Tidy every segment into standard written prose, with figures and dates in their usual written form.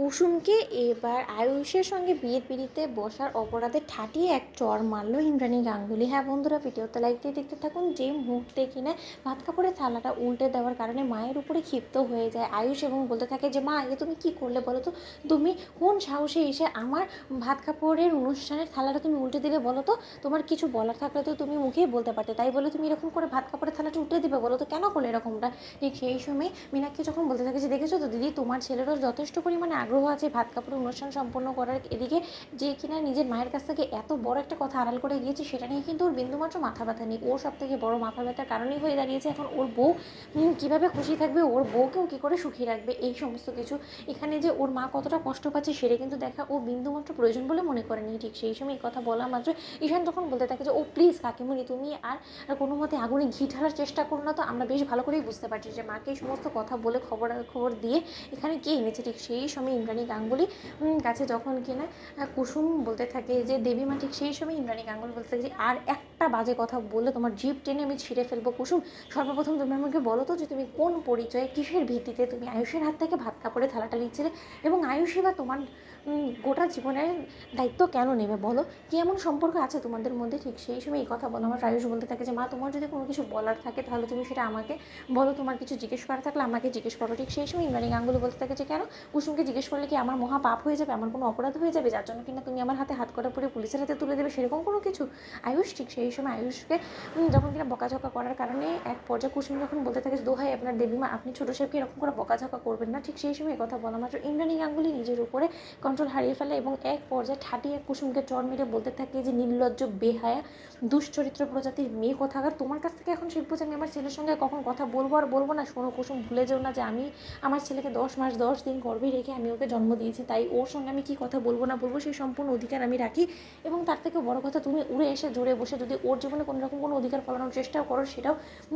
কুসুমকে এবার আয়ুষের সঙ্গে বিয়ের পিঁড়িতে বসার অপরাধে ঠাটিয়ে এক চড় মারল ইন্দ্রাণী গাঙ্গুলি। হ্যাঁ বন্ধুরা, ভিডিওতে লাইক দিয়ে দেখতে থাকুন। যে মুহূর্তে কিনা ভাত কাপড়ের থালাটা উল্টে দেওয়ার কারণে মায়ের উপরে ক্ষিপ্ত হয়ে যায় আয়ুষ এবং বলতে থাকে যে মা, এ তুমি কী করলে বলো তো? তুমি কোন সাহসে এসে আমার ভাত কাপড়ের অনুষ্ঠানের থালাটা তুমি উল্টে দিলে বলো তো? তোমার কিছু বলার থাকলে তো তুমি মুখেই বলতে পারতে, তাই বলে তুমি এরকম করে ভাত কাপড়ের থালাটা উল্টে দিবে? বলো তো কেন করলে এরকমটা? ঠিক সেই সময় মীনাক্ষী যখন বলতে থাকে যে দেখেছো তো দিদি, তোমার ছেলেরও যথেষ্ট পরিমাণে আগ্রহ আছে ভাত কাপড়ের অনুষ্ঠান সম্পন্ন করার, এদিকে যে কিনা নিজের মায়ের কাছ থেকে এত বড় একটা কথা আড়াল করে গিয়েছে, সেটা নিয়ে কিন্তু ওর বিন্দুমাত্র মাথা ব্যথা নেই। ওর সব থেকে বড় মাথা ব্যথার কারণই হয়ে দাঁড়িয়েছে এখন ওর বউ কীভাবে খুশি থাকবে, ওর বউকেও কী করে সুখী রাখবে, এই সমস্ত কিছু। এখানে যে ওর মা কতটা কষ্ট পাচ্ছে সেটা কিন্তু দেখা ও বিন্দুমাত্র প্রয়োজন বলে মনে করেনি। ঠিক সেই সময় এই কথা বলা মাত্র ঈশান তখন বলতে থাকে যে ও প্লিজ কাকিমণি, তুমি আর কোনো মতে আগুনে ঘি ঢালার চেষ্টা করো না তো। আমরা বেশ ভালো করেই বুঝতে পারছি যে মাকে এই সমস্ত কথা বলে খবর দিয়ে এখানে কে এনেছে। ঠিক সেই সময় ইন্দ্রাণী গাঙ্গুলি কাছে যখন কিনা কুসুম বলতে থাকে যে দেবীমা, ঠিক সেই সময় ইন্দ্রাণী গাঙ্গুলি বলতে থাকে যে আর একটা বাজে কথা বললে তোমার জিভ টেনে আমি ছিঁড়ে ফেলবো। কুসুম, সর্বপ্রথম তুমি আমাকে বলো তো যে তুমি কোন পরিচয়ে, কিসের ভিত্তিতে তুমি আয়ুষের হাত থেকে ভাত কাপড়ে থালাটা নিচ্ছিলে, এবং আয়ুষই বা তোমার গোটা জীবনের দায়িত্ব কেন নেবে বলো? কি এমন সম্পর্ক আছে তোমাদের মধ্যে? ঠিক সেই সময় এই কথা বলো আমার আয়ুষ বলতে থাকে যে মা, তোমার যদি কোনো কিছু বলার থাকে তাহলে তুমি সেটা আমাকে বলো, তোমার কিছু জিজ্ঞেস করা থাকলে আমাকে জিজ্ঞেস করো। ঠিক সেই সময় ইন্দ্রাণী গাঙ্গুলি বলতে থাকে যে কেন, কুসুমকে জিজ্ঞেস করলে কি আমার মহা পাপ হয়ে যাবে, আমার কোনো অপরাধ হয়ে যাবে যার জন্য কিনা তুমি আমার হাতে হাত করা পরে পুলিশের হাতে তুলে দেবে, সেরকম কোনো কিছু? আয়ুষ, ঠিক সেই সময় আয়ুষকে যখন কিনা বকাঝকা করার কারণে এক পর্যায়ে কুসুম যখন বলতে থাকে দোহাই আপনার দেবীমা, আপনি ছোটো সাহেবকে এরকম করে বকাঝকা করবেন না। ঠিক সেই সময় কথা বলা মাত্র ইন্দ্রাণী গাঙ্গুলি নিজের উপরে কন্ট্রোল হারিয়ে ফেলে এবং এক পর্যায়ে ঠাটিয়ে কুসুমকে চড় মেরে বলতে থাকে যে নির্লজ্জ, বেহায়া, দুশ্চরিত্র প্রজাতির মেয়ে কোথাকার, তোমার কাছ থেকে এখন শিখবো যে আমি আমার ছেলের সঙ্গে কখন কথা বলবো আর বলবো না। শোনো কুসুম, ভুলে যেও না যে আমি আমার ছেলেকে 10 মাস 10 দিন গর্ভে রেখে আমি ওকে জন্ম দিয়েছি, তাই ওর সঙ্গে আমি কী কথা বলবো না বলবো সেই সম্পূর্ণ অধিকার আমি রাখি। এবং তার থেকে বড় কথা, তুমি উড়ে এসে জুড়ে বসে যদি ওর জীবনে কোনো রকম কোনো অধিকার ফলানোর চেষ্টাও করো, সেটাও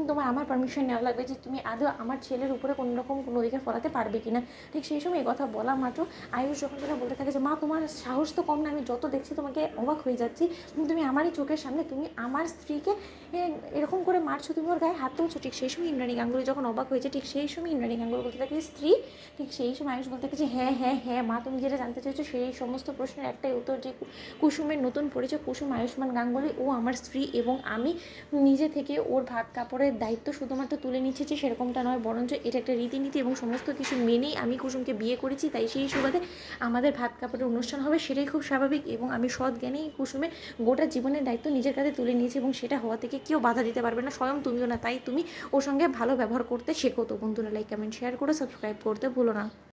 তোমার আমার পারমিশন নেওয়া লাগবে যে তুমি আদৌ আমার ছেলের উপরে কোনো রকম কোনো অধিকার ফলাতে পারবে কি না। ঠিক সেই সময় এই কথা বলা মাত্র আয়ুষ যখন কিনা বলতে থাকে যে মা, তোমার সাহস তো কম না, আমি যত দেখছি তোমাকে অবাক হয়ে যাচ্ছি। তুমি আমারই চোখের সামনে তুমি আমার স্ত্রীকে এরকম করে মারছো, তুমি ওর গায়ে হাত তুলছো। ঠিক সেই সময় ইন্দ্রাণী গাঙ্গুলি যখন অবাক হয়েছে, ঠিক সেই সময় ইন্দ্রাণী গাঙ্গুলি বলতে থাকে স্ত্রী। ঠিক সেই সময় আয়ুষ বলতে থাকে যে হ্যাঁ হ্যাঁ হ্যাঁ মা, তুমি যেটা জানতে চাইছো সেই সমস্ত প্রশ্নের একটাই উত্তর যে কুসুমের নতুন পরিচয়, কুসুম আয়ুষ্মান গাঙ্গুলি, ও আমার স্ত্রী, এবং আমি নিজে থেকে ওর ভাত কাপড়ের দায়িত্ব শুধুমাত্র তুলে নিচ্ছি যে সেরকমটা নয়, বরঞ্চ এটা একটা রীতিনীতি এবং সমস্ত কিছু মেনেই আমি কুসুমকে বিয়ে করেছি, তাই সেই সুবাদে আমাদের ভাত কাপড়ের অনুষ্ঠান হবে, সেটাই খুব স্বাভাবিক। এবং আমি সৎ জ্ঞানেই কুসুমের গোটা জীবনের দায়িত্ব নিজের কাছে তুলে নিয়েছি এবং সেটা হওয়া থেকে কেউ বাধা দিতে পারবে না, স্বয়ং তুমিও না। তাই তুমি ওর সঙ্গে ভালো ব্যবহার করতে শেখো। তো বন্ধুরা, লাইক কমেন্ট শেয়ার করে সাবস্ক্রাইব করতে ভুলো না।